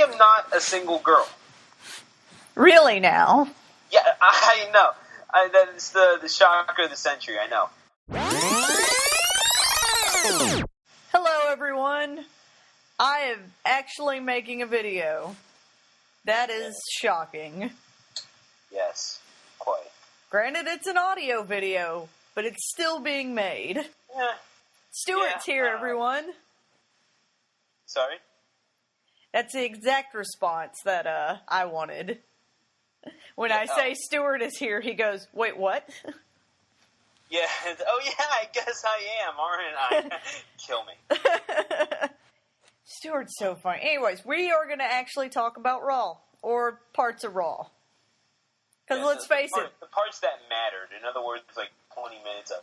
am not a single girl. Really now? Yeah, I know. That's the shocker of the century, I know. Hello, everyone. I am actually making a video. That is shocking. Yes, quite. Granted, it's an audio video, but it's still being made. Yeah. Stuart's here, everyone. Sorry? That's the exact response that I wanted. When I say Stuart is here, he goes, "Wait, what?" Yeah. Oh, yeah, I guess I am, aren't I? Kill me. Stuart's so funny. Anyways, we are going to actually talk about Raw, or parts of Raw. Because let's face it. The parts that mattered. In other words, like 20 minutes of.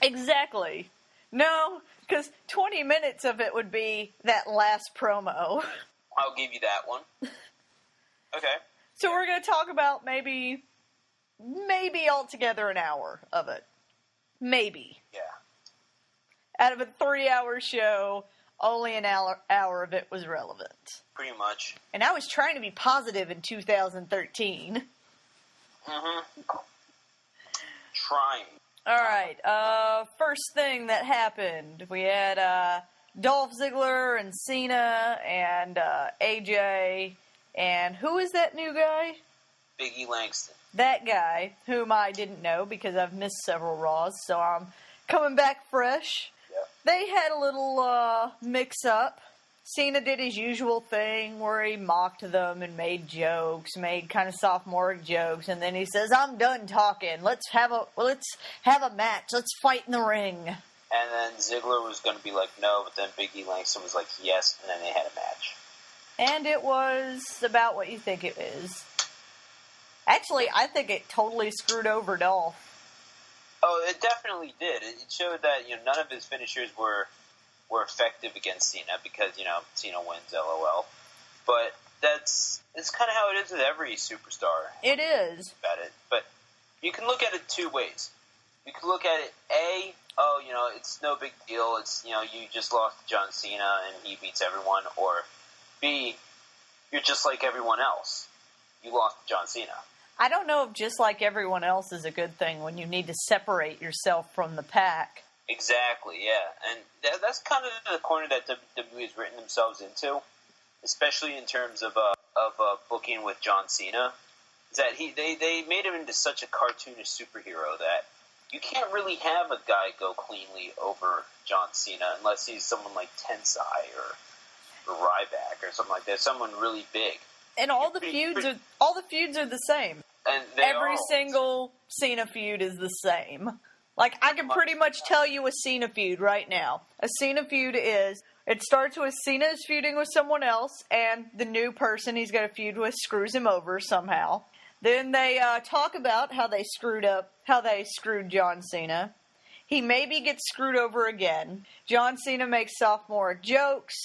Exactly. No, because 20 minutes of it would be that last promo. I'll give you that one. Okay. So we're going to talk about maybe altogether an hour of it. Maybe. Yeah. Out of a 3-hour show, only an hour of it was relevant. Pretty much. And I was trying to be positive in 2013. Mm-hmm. Trying. Alright, first thing that happened, we had Dolph Ziggler and Cena and AJ, and who is that new guy? Big E Langston. That guy, whom I didn't know because I've missed several Raws, so I'm coming back fresh. Yep. They had a little mix-up. Cena did his usual thing where he mocked them and made jokes, made kind of sophomoric jokes, and then he says, "I'm done talking. Let's have a match. Let's fight in the ring." And then Ziggler was going to be like, no, but then Big E Langston was like, yes, and then they had a match. And it was about what you think it is. Actually, I think it totally screwed over Dolph. Oh, it definitely did. It showed that none of his finishers were effective against Cena because Cena wins, LOL. But it's kind of how it is with every superstar. It is. About it, but you can look at it two ways. You can look at it it's no big deal. It's you just lost to John Cena and he beats everyone, or B, you're just like everyone else. You lost to John Cena. I don't know if just like everyone else is a good thing when you need to separate yourself from the pack. Exactly, yeah. And that's kind of the corner that WWE has written themselves into, especially in terms of booking with John Cena, is that they made him into such a cartoonish superhero that you can't really have a guy go cleanly over John Cena unless he's someone like Tensai or Ryback or something like that, someone really big. And all the feuds are the same. And every single Cena feud is the same. Like, I can pretty much tell you a Cena feud right now. A Cena feud it starts with Cena is feuding with someone else, and the new person he's got a feud with screws him over somehow. Then they talk about how they screwed John Cena. He maybe gets screwed over again. John Cena makes sophomoric jokes,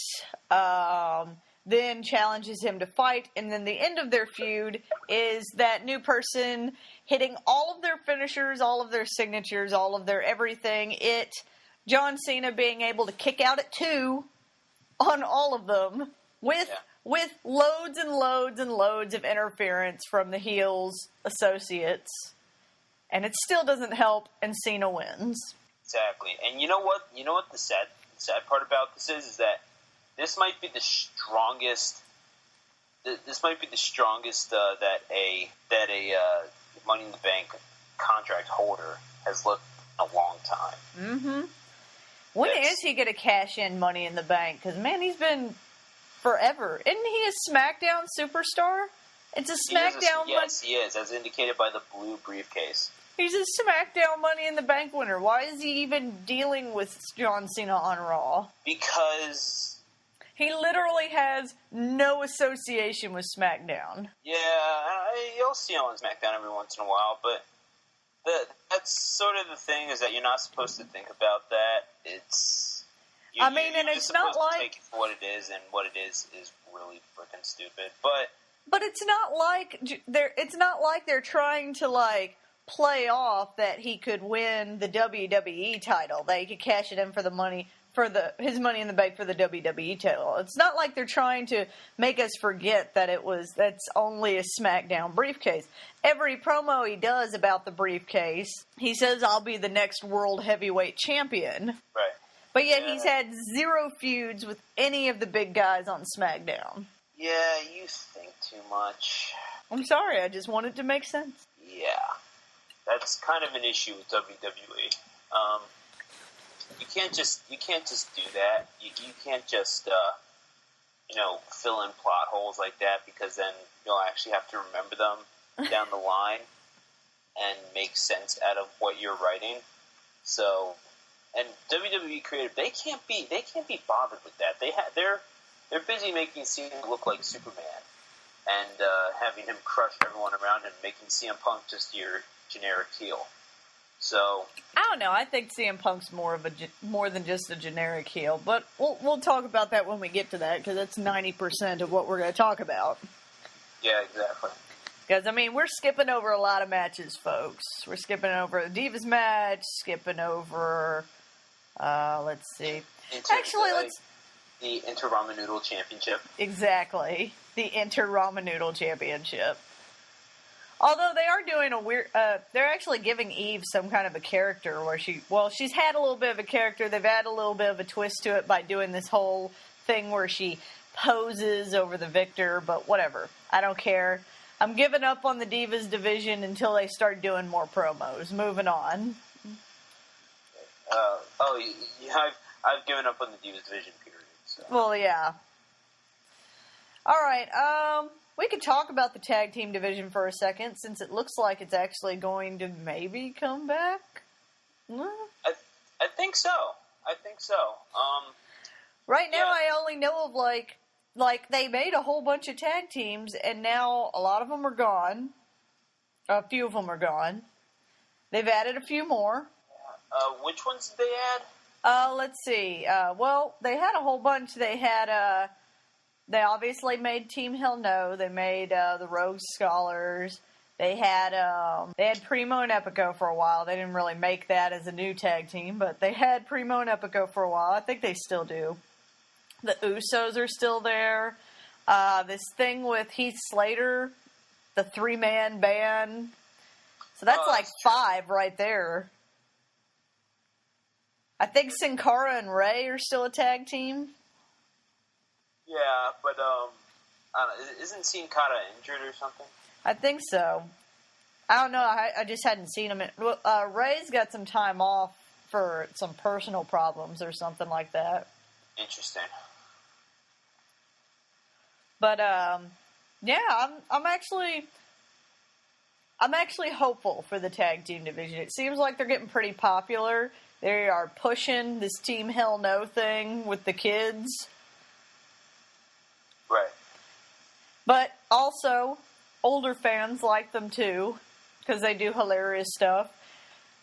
then challenges him to fight, and then the end of their feud is that new person hitting all of their finishers, all of their signatures, all of their everything. John Cena being able to kick out at 2 on all of them with loads and loads and loads of interference from the heels' associates. And it still doesn't help, and Cena wins. Exactly. And you know what? You know what the sad part about this is that this might be the strongest. This might be the strongest that a Money in the Bank contract holder has looked in a long time. Mm-hmm. When is he going to cash in Money in the Bank? Because, man, he's been forever. Isn't he a SmackDown superstar? It's a SmackDown... Yes, he is, as indicated by the blue briefcase. He's a SmackDown Money in the Bank winner. Why is he even dealing with John Cena on Raw? Because... he literally has no association with SmackDown. Yeah, you'll see him on SmackDown every once in a while, but that's sort of the thing, is that you're not supposed to think about that. It's not like... take it for what it is, and what it is really freaking stupid, But it's not like they're trying to, like, play off that he could win the WWE title, that he could cash it in for the money for his Money in the Bank for the WWE title. It's not like they're trying to make us forget that that's only a SmackDown briefcase. Every promo he does about the briefcase, he says, "I'll be the next World Heavyweight Champion." Right. But yet he's had 0 feuds with any of the big guys on SmackDown. Yeah, you think too much. I'm sorry, I just wanted to make sense. Yeah. That's kind of an issue with WWE. You can't just do that. You can't just fill in plot holes like that, because then you'll actually have to remember them down the line and make sense out of what you're writing. So, and WWE creative, they can't be bothered with that. They're busy making Cena look like Superman and having him crush everyone around him, making CM Punk just your generic heel. So I don't know. I think CM Punk's more than just a generic heel, but we'll talk about that when we get to that, because that's 90% of what we're going to talk about. Yeah, exactly. Because we're skipping over a lot of matches, folks. We're skipping over the Divas match, skipping over. Let's see. The Inter-Ramen Noodle Championship. Exactly, the Inter-Ramen Noodle Championship. Although they are doing a weird, they're actually giving Eve some kind of a character where she's had a little bit of a character. They've added a little bit of a twist to it by doing this whole thing where she poses over the victor, but whatever. I don't care. I'm giving up on the Divas division until they start doing more promos. Moving on. I've given up on the Divas division, period. So. Well, yeah. All right, we could talk about the tag team division for a second, since it looks like it's actually going to maybe come back. I think so. Right now, I only know of like they made a whole bunch of tag teams, and now a lot of them are gone. A few of them are gone. They've added a few more. Which ones did they add? Let's see. Well, they had a whole bunch. They had They obviously made Team Hell No. They made the Rogue Scholars. They had Primo and Epico for a while. They didn't really make that as a new tag team, but they had Primo and Epico for a while. I think they still do. The Usos are still there. This thing with Heath Slater, the 3-man band. So that's like 5 right there. I think Sin Cara and Ray are still a tag team. Yeah, but isn't Sin Cara injured or something? I think so. I don't know. I just hadn't seen him. Ray's got some time off for some personal problems or something like that. Interesting. But yeah, I'm actually hopeful for the tag team division. It seems like they're getting pretty popular. They are pushing this Team Hell No thing with the kids. Right. But also, older fans like them too, because they do hilarious stuff.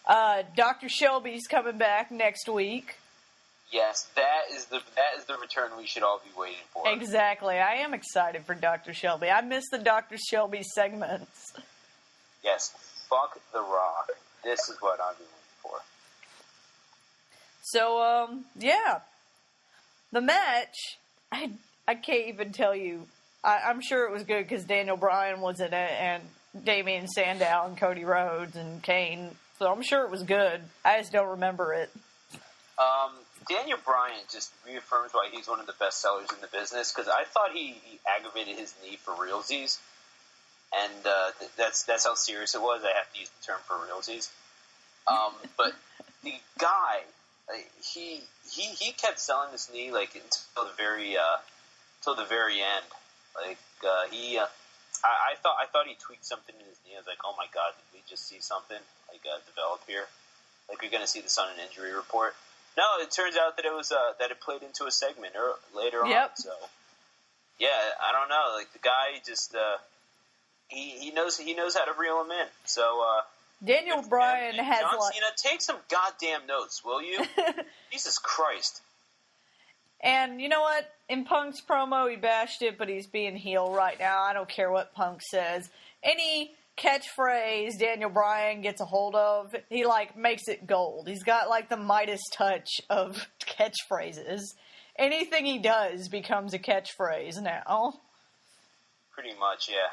Dr. Shelby's coming back next week. Yes, that is the return we should all be waiting for. Exactly. I am excited for Dr. Shelby. I miss the Dr. Shelby segments. Yes, fuck The Rock. This is what I've been waiting for. So, yeah. The match, I can't even tell you. I'm sure it was good because Daniel Bryan was in it, and Damian Sandow and Cody Rhodes and Kane. So I'm sure it was good. I just don't remember it. Daniel Bryan just reaffirms why he's one of the best sellers in the business, because I thought he aggravated his knee for realsies, and that's how serious it was. I have to use the term for realsies. But the guy, he kept selling this knee like until the very end. Like I thought he tweaked something in his knee. I was like, oh my god, did we just see something develop here? Like we're gonna see this on an injury report. No, it turns out that it was that it played into a segment later on. So yeah, I don't know. Like the guy just he knows how to reel him in. So Daniel Bryan has John Cena, take some goddamn notes, will you? Jesus Christ. And you know what? In Punk's promo, he bashed it, but he's being heel right now. I don't care what Punk says. Any catchphrase Daniel Bryan gets a hold of, he, like, makes it gold. He's got, like, the Midas touch of catchphrases. Anything he does becomes a catchphrase now. Pretty much, yeah.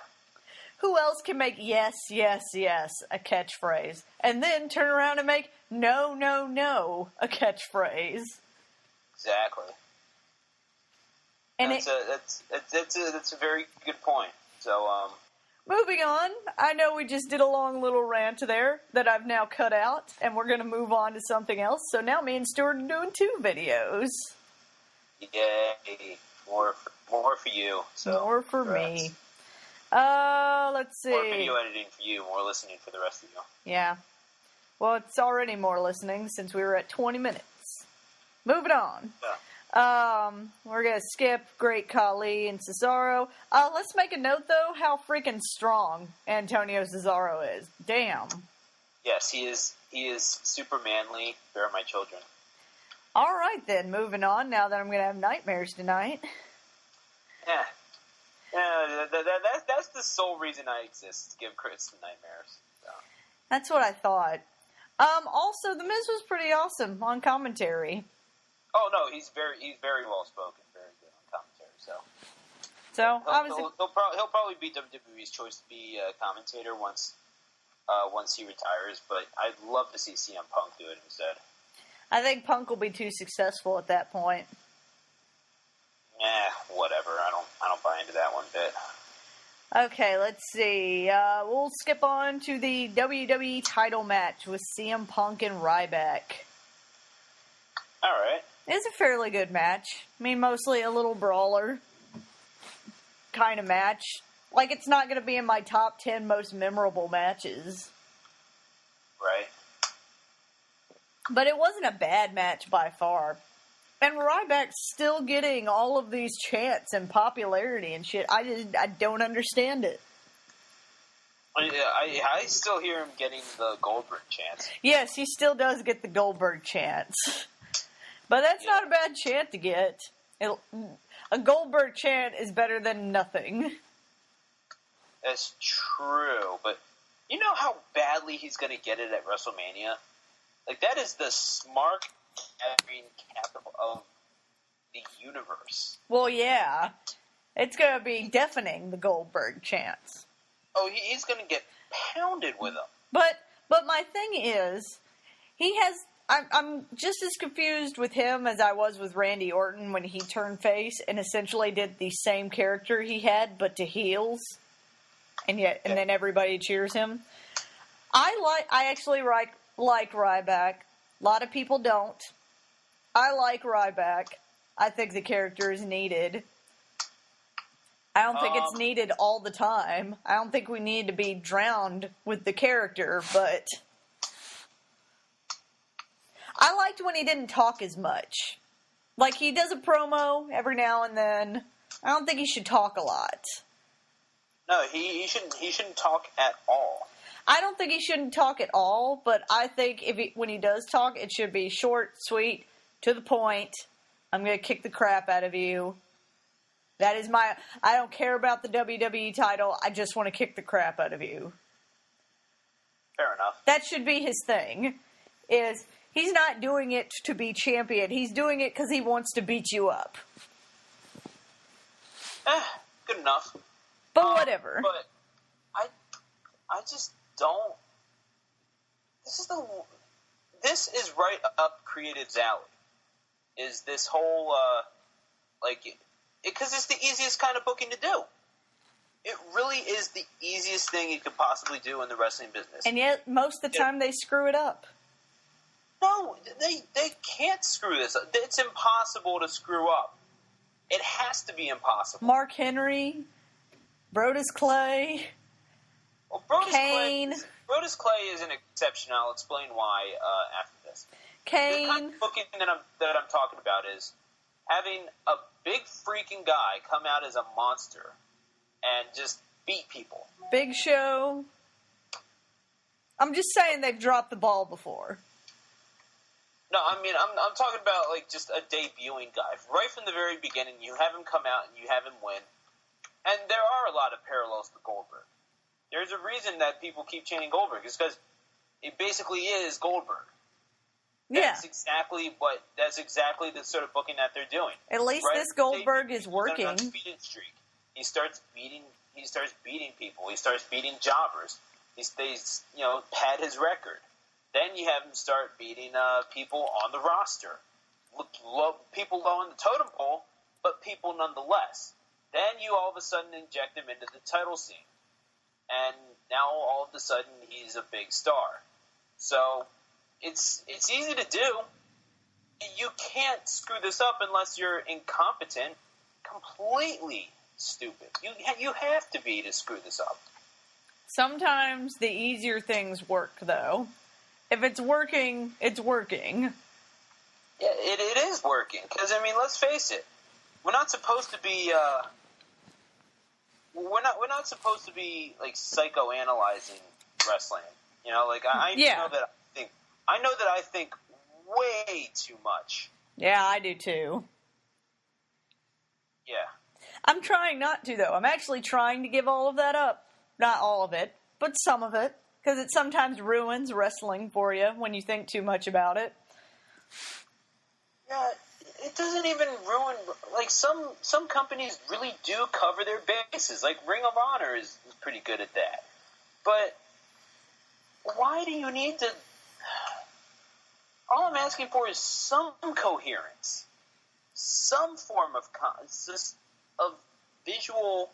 Who else can make yes, yes, yes a catchphrase? And then turn around and make no, no, no a catchphrase? Exactly. And that's a very good point. So, moving on, I know we just did a long little rant there that I've now cut out, and we're going to move on to something else. So now me and Stuart are doing 2 videos. Yay. More for you. So, more for me. Let's see. More video editing for you, more listening for the rest of you. Yeah. Well, it's already more listening since we were at 20 minutes. Moving on. Yeah. We're going to skip Great Khali and Cesaro. Let's make a note, though, how freaking strong Antonio Cesaro is. Damn. Yes, he is super manly. Bear my children. All right, then. Moving on, now that I'm going to have nightmares tonight. Yeah. Yeah, that's the sole reason I exist, to give Chris some nightmares. So. That's what I thought. Also, The Miz was pretty awesome on commentary. Oh no, he's very well spoken, very good on commentary. He'll probably be WWE's choice to be a commentator once he retires. But I'd love to see CM Punk do it instead. I think Punk will be too successful at that point. Whatever. I don't buy into that one bit. Okay, let's see. We'll skip on to the WWE title match with CM Punk and Ryback. All right. It's a fairly good match. I mean, mostly a little brawler kind of match. Like, it's not going to be in my top 10 most memorable matches. Right. But it wasn't a bad match by far. And Ryback's still getting all of these chants and popularity and shit. I don't understand it. I still hear him getting the Goldberg chants. Yes, he still does get the Goldberg chants. But that's not a bad chant to get. A Goldberg chant is better than nothing. That's true, but you know how badly he's going to get it at WrestleMania? Like, that is the smart capital of the universe. Well, yeah. It's going to be deafening, the Goldberg chants. Oh, he's going to get pounded with them. But my thing is, he has... I'm just as confused with him as I was with Randy Orton when he turned face and essentially did the same character he had, but to heels. And then everybody cheers him. I actually like Ryback. A lot of people don't. I like Ryback. I think the character is needed. I don't think it's needed all the time. I don't think we need to be drowned with the character, but I liked when he didn't talk as much. Like, he does a promo every now and then. I don't think he should talk a lot. No, he shouldn't talk at all. I don't think he shouldn't talk at all, but I think when he does talk, it should be short, sweet, to the point. I'm going to kick the crap out of you. That is I don't care about the WWE title. I just want to kick the crap out of you. Fair enough. That should be his thing. He's not doing it to be champion. He's doing it because he wants to beat you up. Good enough. But whatever. But I just don't. This is right up Creative's alley. Is this whole because it's the easiest kind of booking to do. It really is the easiest thing you could possibly do in the wrestling business. And yet, most of the time, they screw it up. No, they can't screw this up. It's impossible to screw up. It has to be impossible. Mark Henry, Brodus Clay, well, Kane. Brodus Clay is an exception. I'll explain why after this. Kane. The kind of booking that I'm talking about is having a big freaking guy come out as a monster and just beat people. Big Show. I'm just saying they've dropped the ball before. No, I mean, I'm talking about, like, just a debuting guy. Right from the very beginning, you have him come out and you have him win. And there are a lot of parallels to Goldberg. There's a reason that people keep chanting Goldberg. It's because it basically is Goldberg. That's exactly the sort of booking that they're doing. At least this Goldberg is working. On an undefeated streak. He starts beating people. He starts beating jobbers. They pad his record. Then you have him start beating people on the roster. People low on the totem pole, but people nonetheless. Then you all of a sudden inject him into the title scene. And now all of a sudden he's a big star. So it's easy to do. You can't screw this up unless you're incompetent, completely stupid. You have to be to screw this up. Sometimes the easier things work, though. If it's working, it's working. Yeah, it is working. Because, I mean, let's face it. We're not supposed to be... We're not supposed to be, like, psychoanalyzing wrestling. You know, like, I know that I think way too much. Yeah, I do too. Yeah. I'm trying not to, though. I'm actually trying to give all of that up. Not all of it, but some of it. Because it sometimes ruins wrestling for you when you think too much about it. Yeah, it doesn't even ruin... Like, some companies really do cover their bases. Like, Ring of Honor is pretty good at that. But why do you need to... All I'm asking for is some coherence. Some form of visual...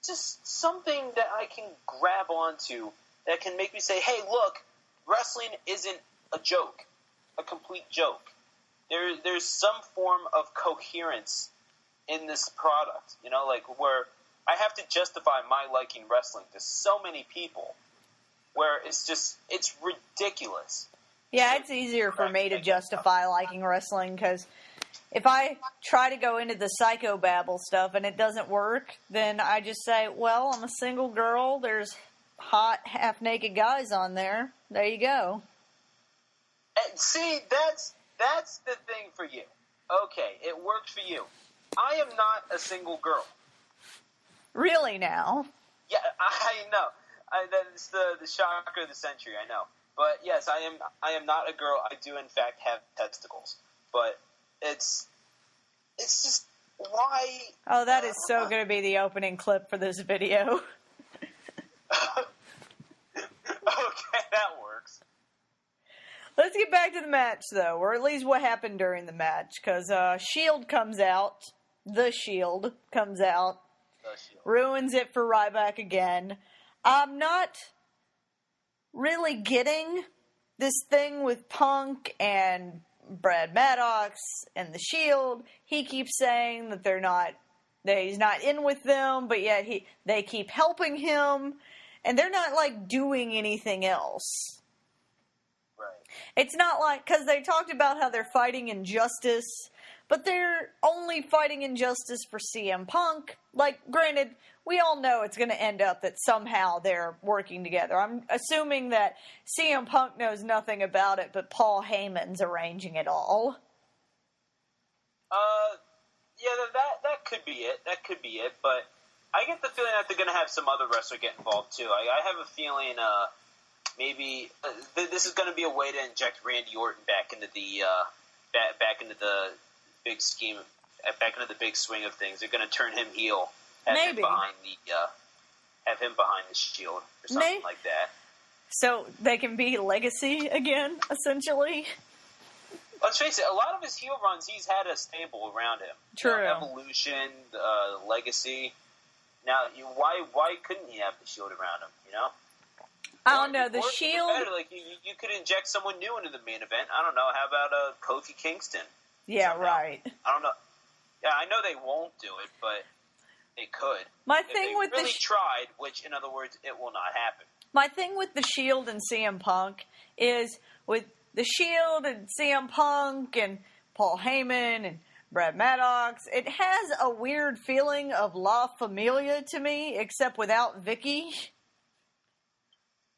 Just something that I can grab onto that can make me say, hey, look, wrestling isn't a joke, a complete joke. There's some form of coherence in this product, you know, like where I have to justify my liking wrestling to so many people where it's ridiculous. Yeah, it's easier for me to justify liking wrestling because if I try to go into the psychobabble stuff and it doesn't work, then I just say, well, I'm a single girl. There's hot, half-naked guys on there. There you go. And see, that's the thing for you. Okay, it works for you. I am not a single girl. Really now? Yeah, I know. That's the shocker of the century, I know. But yes, I am not a girl. I do, in fact, have testicles. But it's just, why... Oh, that is so going to be the opening clip for this video. Okay, that works. Let's get back to the match, though, or at least what happened during the match, because Shield comes out. The Shield comes out. Ruins it for Ryback again. I'm not really getting this thing with Punk and Brad Maddox and the Shield. He keeps saying that that he's not in with them, but yet they keep helping him, and they're not like doing anything else. Right. It's not like, because they talked about how they're fighting injustice, but they're only fighting injustice for CM Punk. Like, granted, we all know it's going to end up that somehow they're working together. I'm assuming that CM Punk knows nothing about it, but Paul Heyman's arranging it all. Yeah, that could be it. That could be it, but I get the feeling that they're going to have some other wrestler get involved, too. I have a feeling maybe this is going to be a way to inject Randy Orton back into the big scheme, back into the big swing of things. They're going to turn him heel, have him behind the Shield or something like that. So they can be Legacy again, essentially. Let's face it, a lot of his heel runs, he's had a stable around him. True. Evolution, Legacy. Now, why couldn't he have the Shield around him, you know? I don't know, the Shield... Better. Like, you could inject someone new into the main event. I don't know, how about Kofi Kingston? Yeah, somehow? right. I don't know. Yeah, I know they won't do it, but they could. My if thing they with really tried, which, in other words, it will not happen. My thing with the Shield and CM Punk is with the Shield and CM Punk and Paul Heyman and Brad Maddox, it has a weird feeling of La Familia to me, except without Vicky.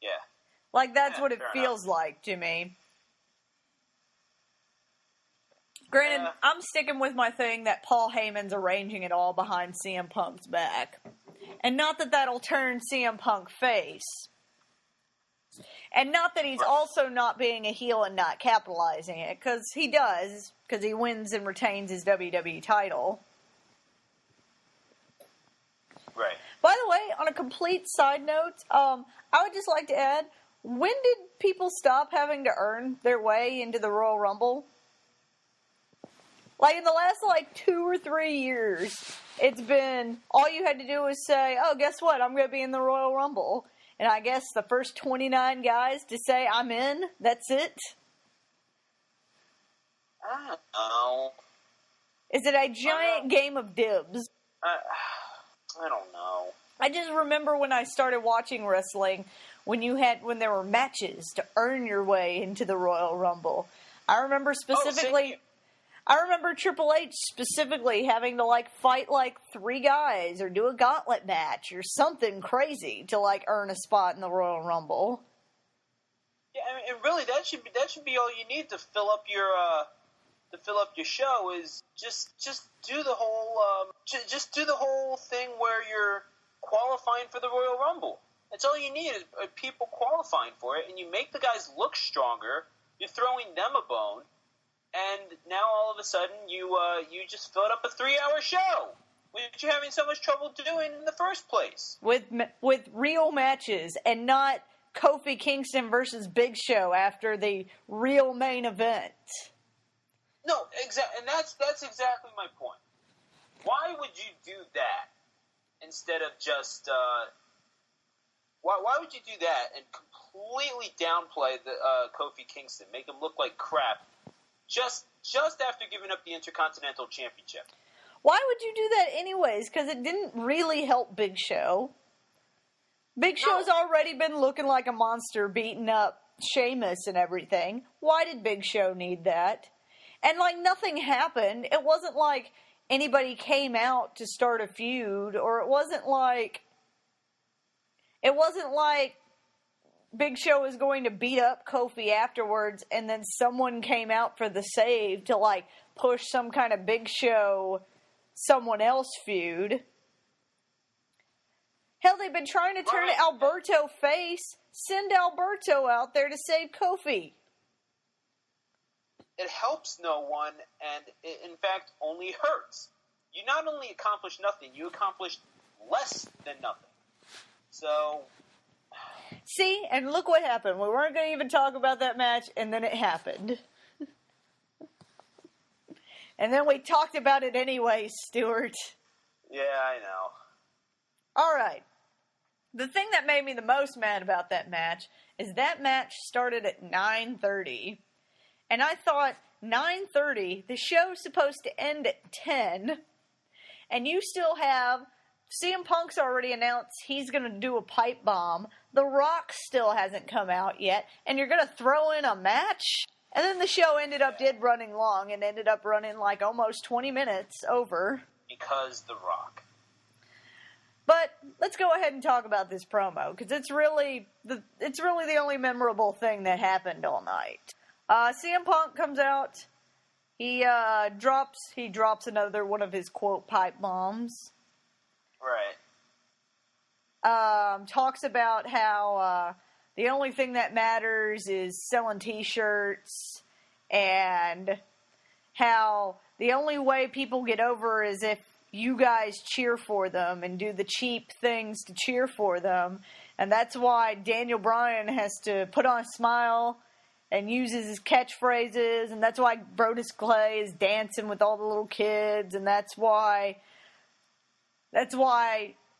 Yeah. Like, that's what it feels like to me. Granted, I'm sticking with my thing that Paul Heyman's arranging it all behind CM Punk's back. And not that that'll turn CM Punk face. And not that he's also not being a heel and not capitalizing it, because he does, because he wins and retains his WWE title. Right. By the way, on a complete side note, I would just like to add, when did people stop having to earn their way into the Royal Rumble? Like, in the last, 2 or 3 years, it's been, all you had to do was say, oh, guess what, I'm going to be in the Royal Rumble. And I guess the first 29 guys to say, I'm in, that's it? I don't know. Is it a giant game of dibs? I don't know. I just remember when I started watching wrestling, when there were matches to earn your way into the Royal Rumble. I remember specifically... I remember Triple H specifically having to, fight, 3 guys or do a gauntlet match or something crazy to, earn a spot in the Royal Rumble. Yeah, I mean, and really, that should be all you need to fill up your show is just do the whole thing where you're qualifying for the Royal Rumble. That's all you need is people qualifying for it, and you make the guys look stronger. You're throwing them a bone. And now all of a sudden you just filled up a 3-hour show, which you're having so much trouble doing in the first place. With real matches and not Kofi Kingston versus Big Show after the real main event. No, exactly, and that's exactly my point. Why would you do that instead of just why would you do that and completely downplay the Kofi Kingston, make him look like crap? Just after giving up the Intercontinental Championship. Why would you do that anyways? Because it didn't really help Big Show. Big Show's already been looking like a monster, beating up Sheamus and everything. Why did Big Show need that? And, nothing happened. It wasn't like anybody came out to start a feud, or it wasn't like Big Show was going to beat up Kofi afterwards, and then someone came out for the save to, push some kind of Big Show, someone else feud. Hell, they've been trying to turn Alberto face. Send Alberto out there to save Kofi. It helps no one, and it, in fact, only hurts. You not only accomplished nothing, you accomplished less than nothing. So... See, and look what happened. We weren't going to even talk about that match, and then it happened. And then we talked about it anyway, Stuart. Yeah, I know. All right. The thing that made me the most mad about that match is that match started at 9:30. And I thought, 9:30, the show's supposed to end at 10. And you still have... CM Punk's already announced he's going to do a pipe bomb. The Rock still hasn't come out yet. And you're going to throw in a match? And then the show did running long and ended up running almost 20 minutes over. Because The Rock. But let's go ahead and talk about this promo, because it's really the only memorable thing that happened all night. CM Punk comes out. He drops another one of his quote pipe bombs. Right. Talks about how the only thing that matters is selling T-shirts, and how the only way people get over is if you guys cheer for them and do the cheap things to cheer for them. And that's why Daniel Bryan has to put on a smile and uses his catchphrases, and that's why Brodus Clay is dancing with all the little kids, and that's why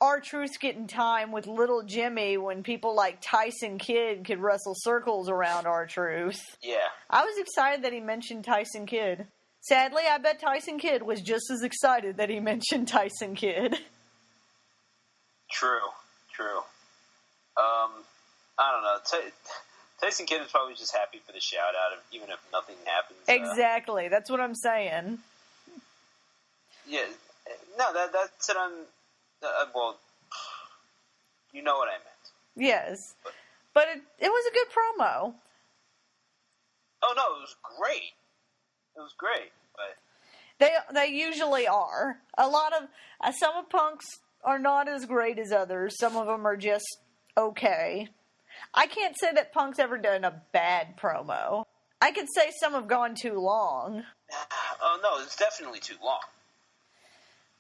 R-Truth's getting time with little Jimmy when people like Tyson Kidd could wrestle circles around R-Truth. Yeah. I was excited that he mentioned Tyson Kidd. Sadly, I bet Tyson Kidd was just as excited that he mentioned Tyson Kidd. True. I don't know. Tyson Kidd is probably just happy for the shout-out, even if nothing happens. Exactly. That's what I'm saying. Yeah. No, that's what I'm... well, you know what I meant. Yes. But it was a good promo. Oh, no, it was great. It was great. But They usually are. A lot of some of Punk's are not as great as others. Some of them are just okay. I can't say that Punk's ever done a bad promo. I could say some have gone too long. Oh no, it's definitely too long.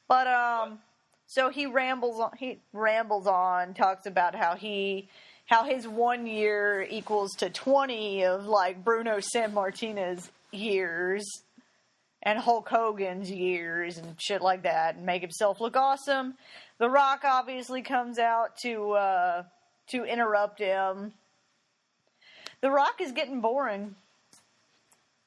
But so he rambles on. He rambles on, talks about how his 1 year equals to 20 of like Bruno Sammartino's years and Hulk Hogan's years and shit like that, and make himself look awesome. The Rock obviously comes out to interrupt him. The Rock is getting boring.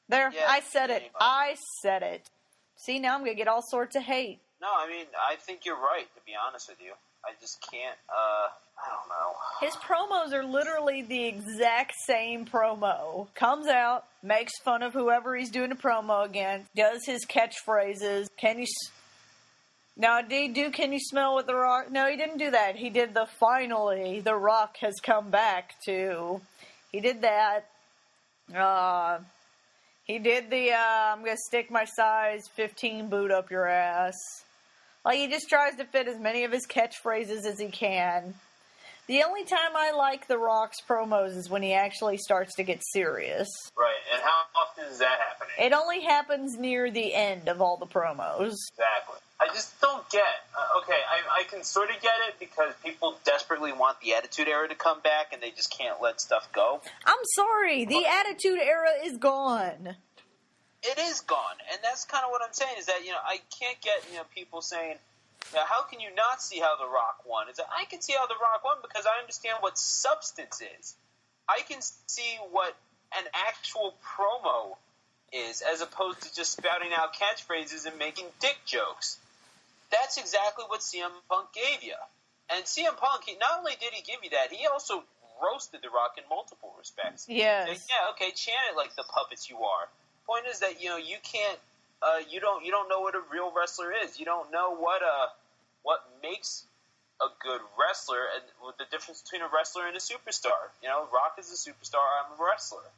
There, Yeah, I said it. anybody. I said it. See, now I'm gonna get all sorts of hate. No, I mean, I think you're right, to be honest with you. I just can't, I don't know. His promos are literally the exact same promo. Comes out, makes fun of whoever he's doing a promo against, does his catchphrases. Can you smell what the Rock? No, he didn't do that. He did the finally, the Rock has come back too. He did that. He did the, I'm gonna stick my size 15 boot up your ass. Like, he just tries to fit as many of his catchphrases as he can. The only time I like The Rock's promos is when he actually starts to get serious. Right, and how often is that happening? It only happens near the end of all the promos. Exactly. I just don't get. Okay, I can sort of get it because people desperately want the Attitude Era to come back and they just can't let stuff go. I'm sorry, the Attitude Era is gone. It is gone, and that's kind of what I'm saying, is that, I can't get, people saying, how can you not see how The Rock won? It's that I can see how The Rock won because I understand what substance is. I can see what an actual promo is, as opposed to just spouting out catchphrases and making dick jokes. That's exactly what CM Punk gave you. And CM Punk, not only did he give you that, he also roasted The Rock in multiple respects. Yes. Like, yeah, okay, chant it like the puppets you are. Point is that, you can't, you don't know what a real wrestler is. You don't know what makes a good wrestler and the difference between a wrestler and a superstar. Rock is a superstar, I'm a wrestler.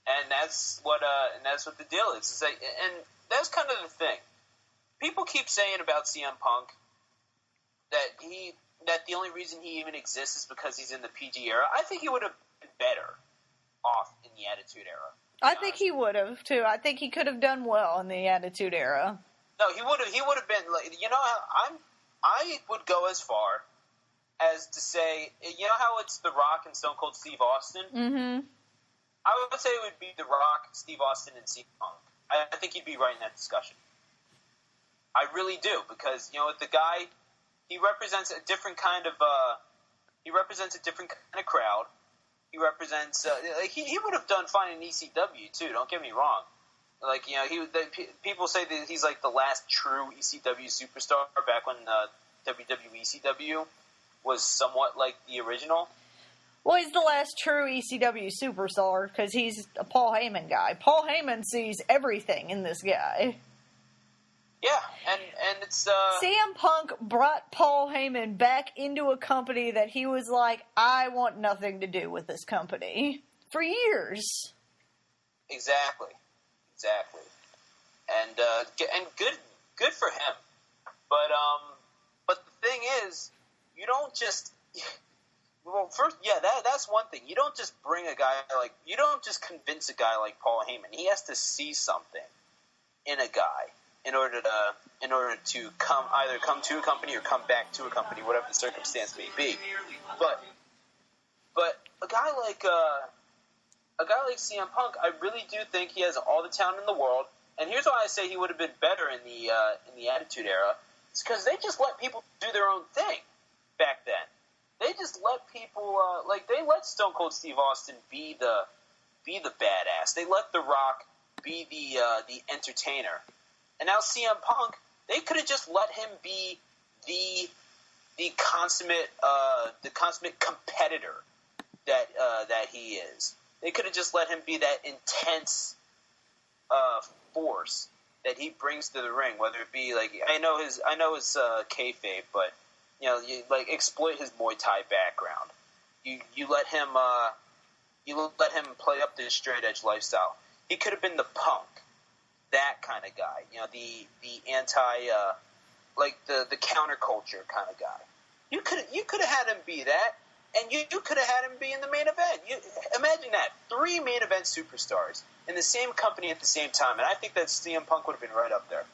And that's what the deal is. It's like, and that's kind of the thing. People keep saying about CM Punk that the only reason he even exists is because he's in the PG era. I think he would have been better off in the Attitude Era. I think he would have too. I think he could have done well in the Attitude Era. No, he would have. He would have been. Like, I would go as far as to say, how it's The Rock and Stone Cold Steve Austin. Mm-hmm. I would say it would be The Rock, Steve Austin, and CM Punk. I think he'd be right in that discussion. I really do, because the guy, he represents a different kind of crowd. He represents he would have done fine in ECW too. Don't get me wrong. Like, people say that he's like the last true ECW superstar back when WWE ECW was somewhat like the original. Well, he's the last true ECW superstar because he's a Paul Heyman guy. Paul Heyman sees everything in this guy. Yeah, and it's... CM Punk brought Paul Heyman back into a company that he was like, I want nothing to do with this company. For years. Exactly. And good for him. But the thing is, you don't just... Well, first, yeah, that's one thing. You don't just bring a guy like... You don't just convince a guy like Paul Heyman. He has to see something in a guy in order to come to a company or come back to a company, whatever the circumstance may be. But a guy like CM Punk, I really do think he has all the talent in the world. And here's why I say he would have been better in the Attitude Era. It's because they just let people do their own thing back then. They just let people they let Stone Cold Steve Austin be the badass. They let The Rock be the entertainer. And now CM Punk, they could have just let him be the consummate competitor that he is. They could have just let him be that intense force that he brings to the ring. Whether it be like I know his kayfabe, but you like exploit his Muay Thai background. You let him play up this straight edge lifestyle. He could have been the Punk that kind of guy. You know, the anti, like the counterculture kind of guy. You could have had him be that, and you could have had him be in the main event. Imagine that, 3 main event superstars in the same company at the same time, and I think that CM Punk would have been right up there.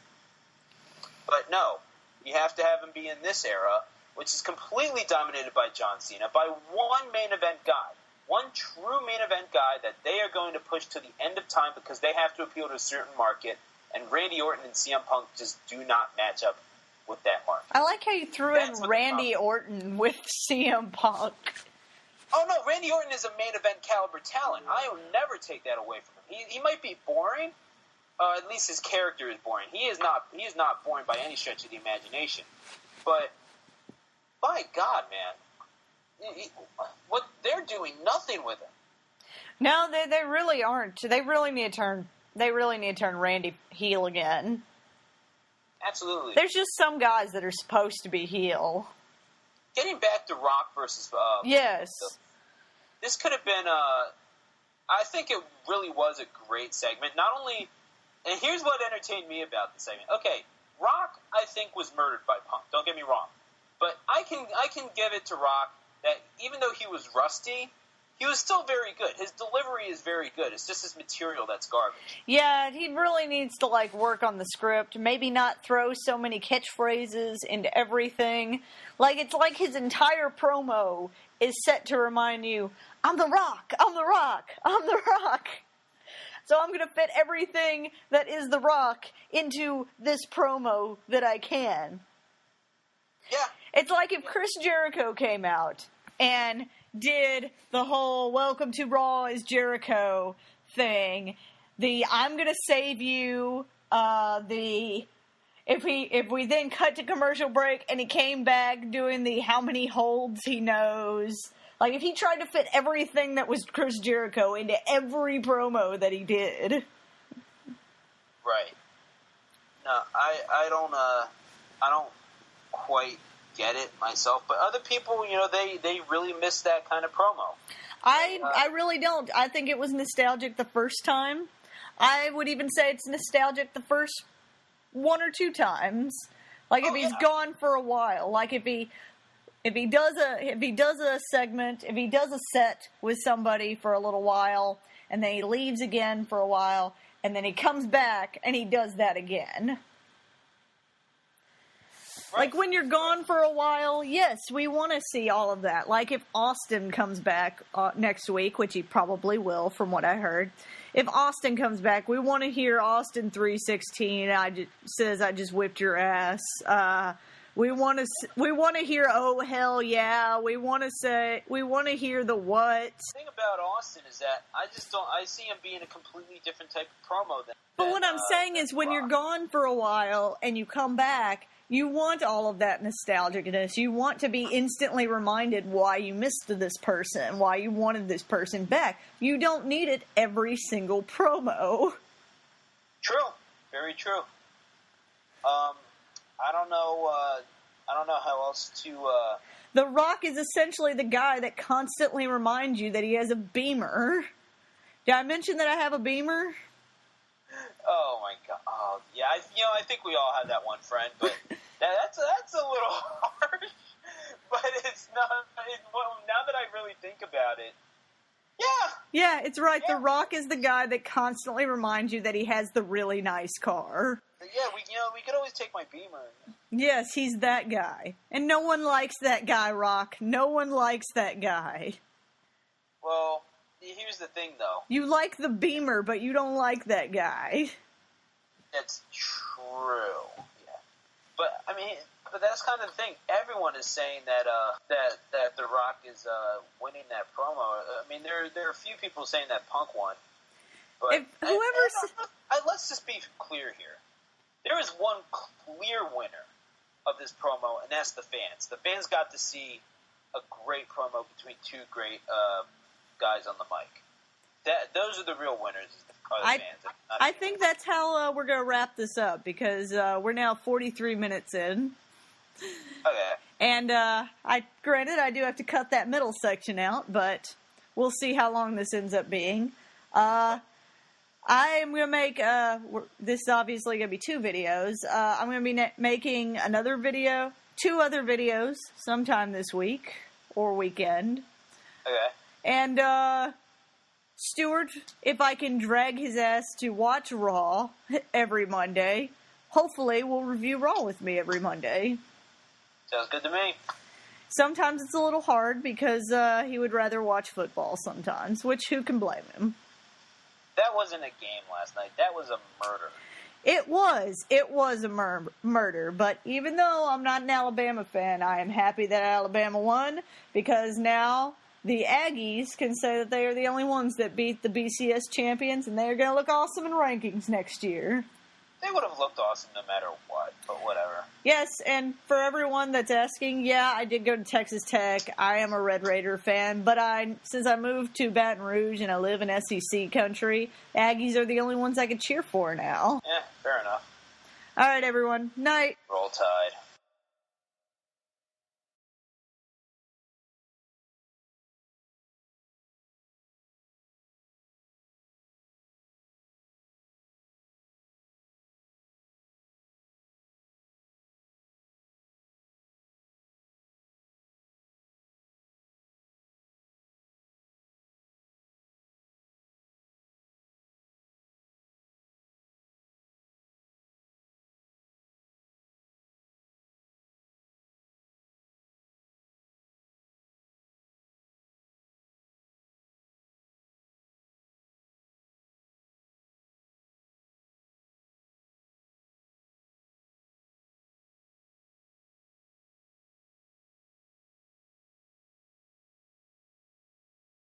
But no, you have to have him be in this era, which is completely dominated by John Cena, by one main event guy. One true main event guy that they are going to push to the end of time because they have to appeal to a certain market, and Randy Orton and CM Punk just do not match up with that market. I like how you threw in Randy Orton with CM Punk. Oh no, Randy Orton is a main event caliber talent. I will never take that away from him. He might be boring, at least his character is boring. He is not boring by any stretch of the imagination. But my God, man, what they're doing nothing with him. No, they really aren't. They really need to turn Randy heel again. Absolutely. There's just some guys that are supposed to be heel. Getting back to Rock versus yes. This could have been I think it really was a great segment. Not only, and here's what entertained me about the segment. Okay, Rock, I think, was murdered by Punk. Don't get me wrong. But I can give it to Rock that even though he was rusty, he was still very good. His delivery is very good. It's just his material that's garbage. Yeah, he really needs to, work on the script. Maybe not throw so many catchphrases into everything. It's like his entire promo is set to remind you, I'm the Rock, I'm the Rock, I'm the Rock. So I'm going to fit everything that is the Rock into this promo that I can. Yeah. It's like if Chris Jericho came out and did the whole Welcome to Raw is Jericho thing, the I'm gonna save you, if we then cut to commercial break and he came back doing the how many holds he knows, if he tried to fit everything that was Chris Jericho into every promo that he did. Right. No, I don't quite get it myself, but other people, they really miss that kind of promo. I really don't. I think it was nostalgic the first time. I would even say it's nostalgic the first 1 or 2 times. If he's gone for a while, if he does a segment, if he does a set with somebody for a little while, and then he leaves again for a while, and then he comes back and he does that again. Right. When you're gone for a while, yes, we want to see all of that. If Austin comes back next week, which he probably will, from what I heard. If Austin comes back, we want to hear Austin 3:16 says, I just whipped your ass. We want to hear, oh, hell yeah. We want to hear the what. The thing about Austin is that I see him being a completely different type of promo than. But what I'm saying is when you're gone for a while and you come back, you want all of that nostalgicness. You want to be instantly reminded why you missed this person, why you wanted this person back. You don't need it every single promo. True. Very true. I don't know how else to. The Rock is essentially the guy that constantly reminds you that he has a Beamer. Did I mention that I have a Beamer? Oh my God! Oh yeah, I think we all have that one friend, but that's a little harsh. But it's not. Now that I really think about it, yeah, it's right. Yeah. The Rock is the guy that constantly reminds you that he has the really nice car. Yeah, we could always take my Beamer. Yes, he's that guy, and no one likes that guy, Rock. No one likes that guy. Well. Here's the thing, though. You like the Beamer, but you don't like that guy. That's true. Yeah, but that's kind of the thing. Everyone is saying that The Rock is winning that promo. There are a few people saying that Punk won. But let's just be clear here. There is one clear winner of this promo, and that's the fans. The fans got to see a great promo between 2 great. Guys on the mic. Those are the real winners. Fans. I think that's how we're going to wrap this up because we're now 43 minutes in. Okay. And granted, I do have to cut that middle section out, but we'll see how long this ends up being. I'm going to make, this is obviously going to be 2 videos. I'm going to be making another video, 2 other videos sometime this week or weekend. Okay. And, Stuart, if I can drag his ass to watch Raw every Monday, hopefully will review Raw with me every Monday. Sounds good to me. Sometimes it's a little hard because he would rather watch football sometimes, which who can blame him? That wasn't a game last night. That was a murder. It was a murder, but even though I'm not an Alabama fan, I am happy that Alabama won because now the Aggies can say that they are the only ones that beat the BCS champions, and they are going to look awesome in rankings next year. They would have looked awesome no matter what, but whatever. Yes, and for everyone that's asking, yeah, I did go to Texas Tech. I am a Red Raider fan, but since I moved to Baton Rouge and I live in SEC country, Aggies are the only ones I can cheer for now. Yeah, fair enough. All right, everyone. Night. Roll Tide.